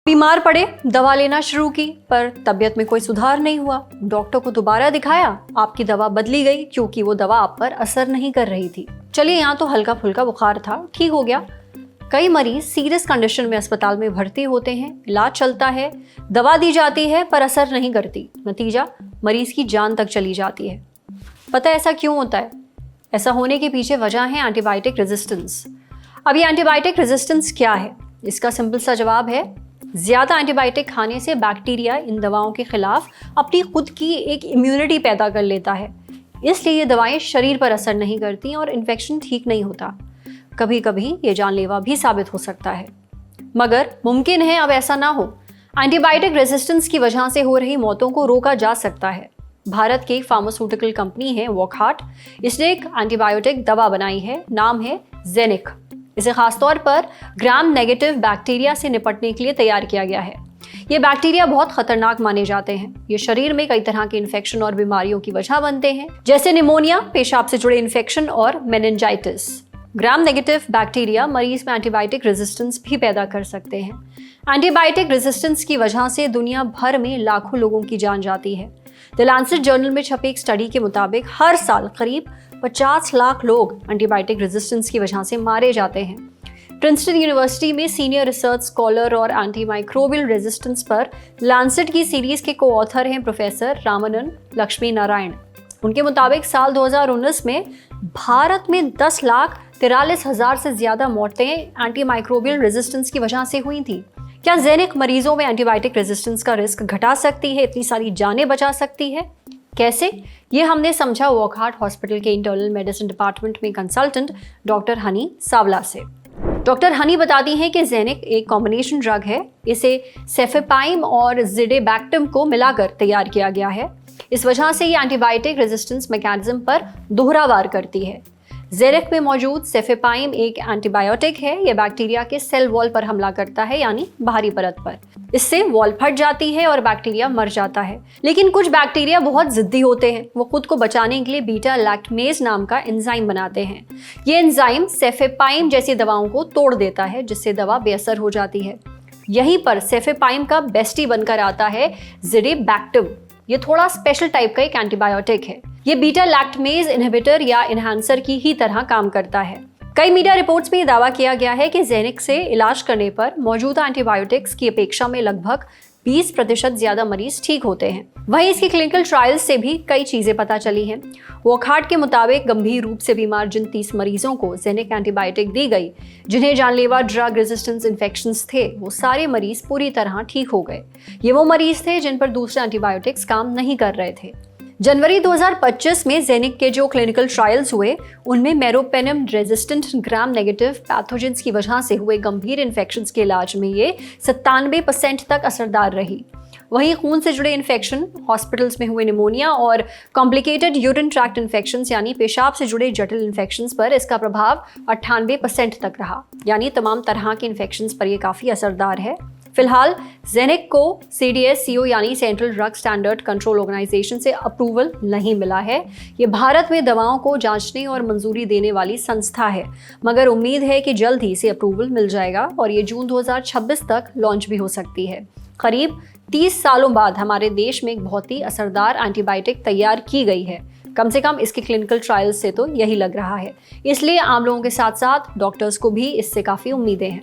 बीमार पड़े, दवा लेना शुरू की, पर तबीयत में कोई सुधार नहीं हुआ। डॉक्टर को दोबारा दिखाया, आपकी दवा बदली गई क्योंकि वो दवा आप पर असर नहीं कर रही थी। चलिए, यहाँ तो हल्का फुल्का बुखार था, ठीक हो गया। कई मरीज सीरियस कंडीशन में अस्पताल में भर्ती होते हैं, इलाज चलता है, दवा दी जाती है पर असर नहीं करती। नतीजा, मरीज की जान तक चली जाती है। पता है ऐसा क्यों होता है? ऐसा होने के पीछे वजह है एंटीबायोटिक रेजिस्टेंस। अब ये एंटीबायोटिक रेजिस्टेंस क्या है? इसका सिंपल सा जवाब है, ज्यादा एंटीबायोटिक खाने से बैक्टीरिया इन दवाओं के खिलाफ अपनी खुद की एक इम्यूनिटी पैदा कर लेता है। इसलिए ये दवाएं शरीर पर असर नहीं करती और इन्फेक्शन ठीक नहीं होता। कभी कभी ये जानलेवा भी साबित हो सकता है, मगर मुमकिन है अब ऐसा ना हो। एंटीबायोटिक रेजिस्टेंस की वजह से हो रही मौतों को रोका जा सकता है। भारत की एक फार्मास्यूटिकल कंपनी है वॉकहार्ट, इसने एक एंटीबायोटिक दवा बनाई है, नाम है जेनिक। इसे खासतौर पर ग्राम नेगेटिव बैक्टीरिया से निपटने के लिए तैयार किया गया है। ये बैक्टीरिया बहुत खतरनाक माने जाते हैं। ये शरीर में कई तरह के इन्फेक्शन और बीमारियों की वजह बनते हैं, जैसे निमोनिया, पेशाब से जुड़े इन्फेक्शन और मेनिंजाइटिस। ग्राम नेगेटिव बैक्टीरिया मरीज में एंटीबायोटिक रेजिस्टेंस भी पैदा कर सकते हैं। एंटीबायोटिक रेजिस्टेंस की वजह से दुनिया भर में लाखों लोगों की जान जाती है। द लैंसेट जर्नल में छपे एक स्टडी के मुताबिक हर साल करीब 50 लाख लोग एंटीबायोटिक रेजिस्टेंस की वजह से मारे जाते हैं। प्रिंसटन यूनिवर्सिटी में सीनियर रिसर्च स्कॉलर और एंटीमाइक्रोबियल रेजिस्टेंस पर लैंसेट की सीरीज के को ऑथर हैं प्रोफेसर रामानन लक्ष्मी नारायण। उनके मुताबिक साल 2019 में भारत में 10,43,000 से ज्यादा मौतें एंटीमाइक्रोबियल रेजिस्टेंस की वजह से हुई थी। क्या जेनिक मरीजों में एंटीबायोटिक रेजिस्टेंस का रिस्क घटा सकती है, इतनी सारी जानें बचा सकती है? कैसे? ये हमने समझा वॉकहार्ट हॉस्पिटल के इंटरनल मेडिसिन डिपार्टमेंट में कंसल्टेंट डॉक्टर हनी सावला से। डॉक्टर हनी बताती हैं कि जेनिक एक कॉम्बिनेशन ड्रग है। इसे सेफेपाइम और जिडेबैक्टम को मिलाकर तैयार किया गया है। इस वजह से ये एंटीबायोटिक रेजिस्टेंस मैकेनिज्म पर दोहरा वार करती है। जेनिक में मौजूद सेफेपाइम एक एंटीबायोटिक है। यह बैक्टीरिया के सेल वॉल पर हमला करता है, यानी बाहरी परत पर। इससे वॉल फट जाती है और बैक्टीरिया मर जाता है। लेकिन कुछ बैक्टीरिया बहुत जिद्दी होते हैं। वो खुद को बचाने के लिए बीटा लैक्टमेज नाम का एंजाइम बनाते हैं। ये एंजाइम सेफेपाइम जैसी दवाओं को तोड़ देता है, जिससे दवा बेअसर हो जाती है। यहीं पर सेफेपाइम का बेस्टी बनकर आता है जिडेबैक्टम। ये थोड़ा स्पेशल टाइप का एक एंटीबायोटिक है। ये बीटा लैक्टमेज इनहिबिटर या इनहैंसर की ही तरह काम करता है। कई मीडिया रिपोर्ट्स में ये दावा किया गया है कि जेनिक से इलाज करने पर मौजूदा एंटीबायोटिक्स की अपेक्षा में लगभग 20% ज्यादा मरीज ठीक होते हैं। वहीं इसके क्लिनिकल ट्रायल्स से भी कई चीजें पता चली हैं। वॉकहार्ट के मुताबिक गंभीर रूप से बीमार जिन 30 मरीजों को जेनिक एंटीबायोटिक दी गई, जिन्हें जानलेवा ड्रग रेजिस्टेंस इन्फेक्शंस थे, वो सारे मरीज पूरी तरह ठीक हो गए। ये वो मरीज थे जिन पर दूसरे एंटीबायोटिक्स काम नहीं कर रहे थे। जनवरी 2025 में जेनिक के जो क्लिनिकल ट्रायल्स हुए, उनमें meropenem resistant gram negative pathogens की वजह से हुए गंभीर इन्फेक्शंस के इलाज में ये 97% तक असरदार रही। वहीं खून से जुड़े इन्फेक्शन, हॉस्पिटल्स में हुए निमोनिया और कॉम्प्लिकेटेड यूरिन ट्रैक्ट इन्फेक्शंस यानी पेशाब से जुड़े जटिल इन्फेक्शंस पर इसका प्रभाव 98% तक रहा। यानी तमाम तरह के इन्फेक्शंस पर ये काफ़ी असरदार है। फिलहाल जेनिक को CDSCO यानी central drug standard control organization से अप्रूवल नहीं मिला है। ये भारत में दवाओं को जांचने और मंजूरी देने वाली संस्था है, मगर उम्मीद है कि जल्द ही इसे अप्रूवल मिल जाएगा और ये जून 2026 तक लॉन्च भी हो सकती है। करीब 30 सालों बाद हमारे देश में एक बहुत ही असरदार एंटीबायोटिक तैयार की गई है। कम से कम इसके क्लिनिकल ट्रायल्स से तो यही लग रहा है। इसलिए आम लोगों के साथ साथ डॉक्टर्स को भी इससे काफ़ी उम्मीदें हैं।